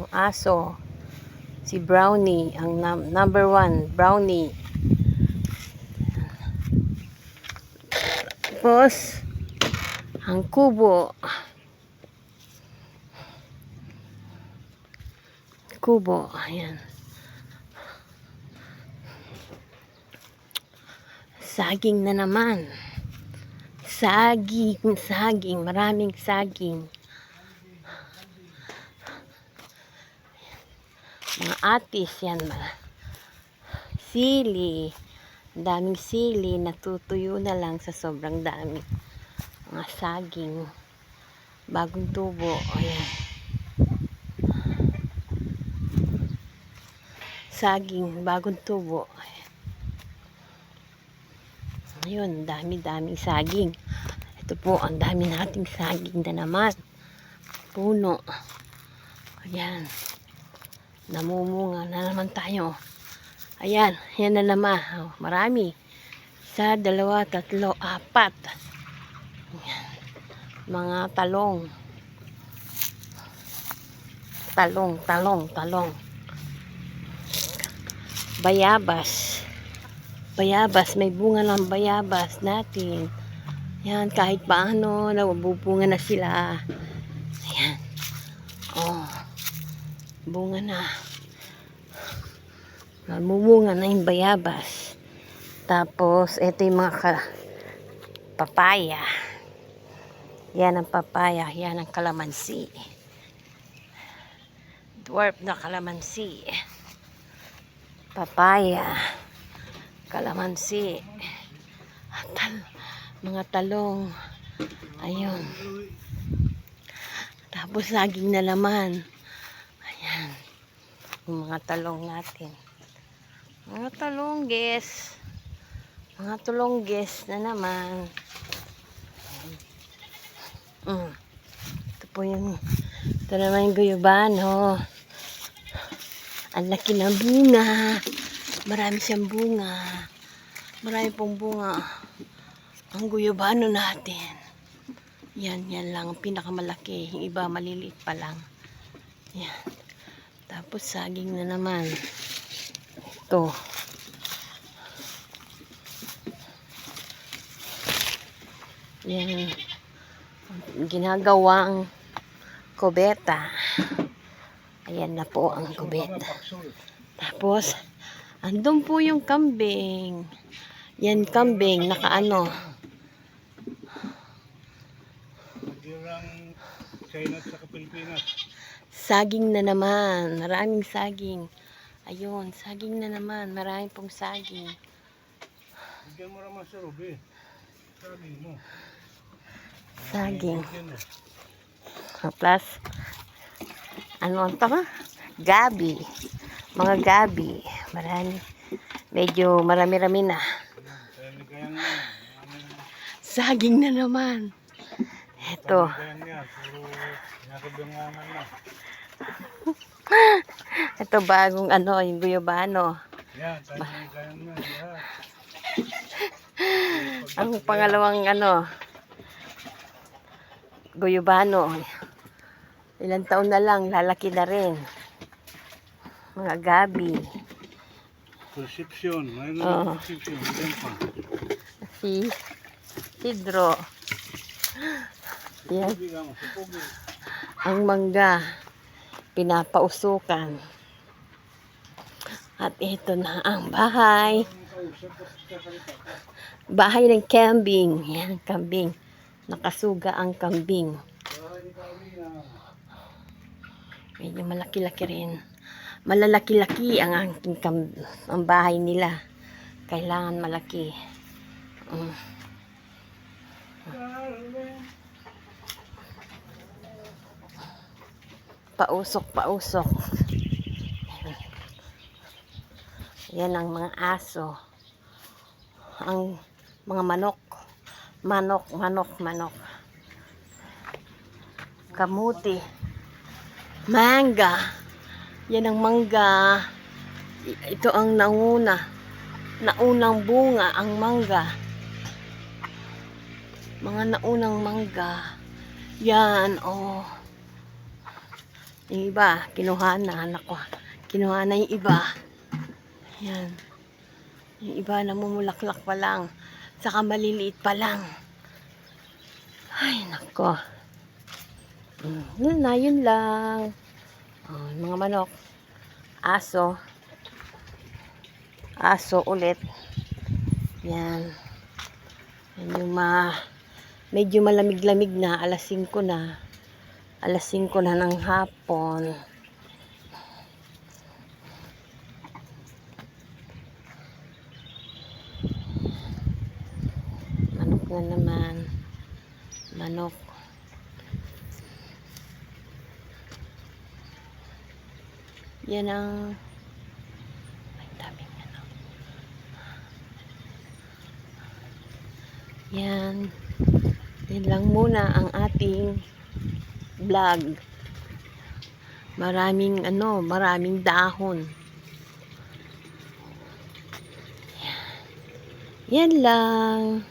Yung aso. Si Brownie. Ang number 1. Brownie. Tapos, ang kubo. Kubo. Ayan. Saging na naman. Saging. Maraming saging. Mga atis yan. Sili. Ang daming sili. Natutuyo na lang sa sobrang dami. Mga saging. Bagong tubo. Ayan. Saging. Bagong tubo. Ayun. Dami-daming saging. Ito po. Ang dami nating saging na naman. Puno. Ayan. Namumunga na naman tayo. Ayan. Yan na naman. Oh, marami. 1, 2, 3, 4. Ayan. Mga talong. Talong. Bayabas. May bunga ng bayabas natin. Yan, kahit paano, nabubunga na sila. Ayan. Oh. Bunga na. Namumunga na yung bayabas. Tapos, ito yung mga papaya. Yan ang papaya. Yan ang kalamansi. Dwarf na kalamansi. Papaya. Kalamansi. Mga talong. Ayun. Tapos saging na naman. Ayan. Yung mga talong natin. Mga talongges. Na naman. Ito naman yung guyabano. Ang laki ng bunga. Marami siyang bunga. Marami pong bunga. Ang guyabano natin. Yan lang. Pinakamalaki. Yung iba maliliit pa lang. Yan. Tapos saging na naman. Ito. Yan. Ginagawang kubeta. Ayan na po ang kubeta. Tapos, andun po yung kambing. Yan kambing, nakaano. Saging na naman. Maraming saging. Ayun, saging na naman. Maraming pong saging. Bigyan mo naman sa Ruby. Saging mo. Saging. Plus, ano ito ba? Gabi. Mga gabi. Marami. Medyo marami-rami na. Saging na naman. Ito. Ito bagong ano, yung guyabano. Ang pangalawang ano, guyabano. Ilang taon na lang, lalaki na rin. Mga gabi. Perception. Perception. Si Sidro. Yan. Ang mangga. Pinapausukan. At ito na ang bahay. Bahay ng kambing. Yan, kambing. Nakasuga ang kambing. Medyo malaki-laki rin. Malalaki-laki ang ang bahay nila. Kailangan malaki. Pausok. Yan ang mga aso. Ang mga manok. Manok. Kamuti. Mangga. Yan ang mangga. Ito ang naunang bunga ang mangga. Mga naunang mangga. Yan, oh. Yung iba, kinuha na. Nako, kinuha na yung iba. Yan. Yung iba namumulaklak pa lang. Saka maliliit pa lang. Ay, nako. Yun lang. Oh, mga manok. Aso. Aso ulit. Yan. Yan yung medyo malamig-lamig na. Alas 5 na. Alas 5 na ng hapon. Manok na naman. Manok. Yan ang ay, daming ano. Yan. Yan lang muna ang ating vlog. Maraming dahon. Yan lang.